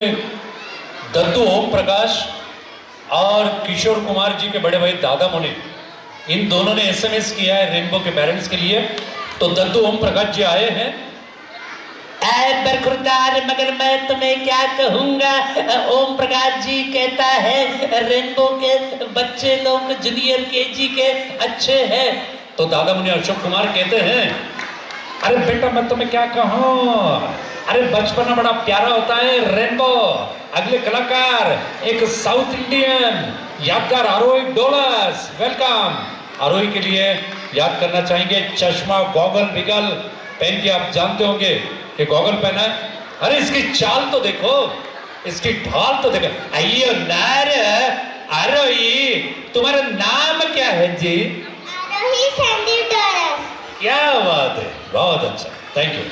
दत्तू ओम प्रकाश और किशोर कुमार जी के बड़े भाई दादा मुनि, इन दोनों ने एसएमएस किया है रेनबो के पेरेंट्स के लिए। तो दत्तू ओम प्रकाश जी आए हैं। बरखुरदार, मगर मैं तुम्हें क्या कहूंगा। ओम प्रकाश जी कहता है रेनबो के बच्चे लोग जूनियर केजी के अच्छे हैं। तो दादा मुनि अशोक कुमार कहते हैं, अरे बेटा मैं तुम्हें क्या कहूँ, अरे बचपना बड़ा प्यारा होता है। रेनबो अगले कलाकार एक साउथ इंडियन यादगार आरोही डोलर्स, वेलकम। आरोही के लिए याद करना चाहेंगे चश्मा गॉगल बिगल पहन के, आप जानते होंगे कि गॉगल पहना है। अरे इसकी चाल तो देखो, इसकी ढाल तो देखो। अयो नार आरोही, तुम्हारा नाम क्या है जी? आरोही संदीप डोलर्स। क्या बात है, बहुत अच्छा, थैंक यू।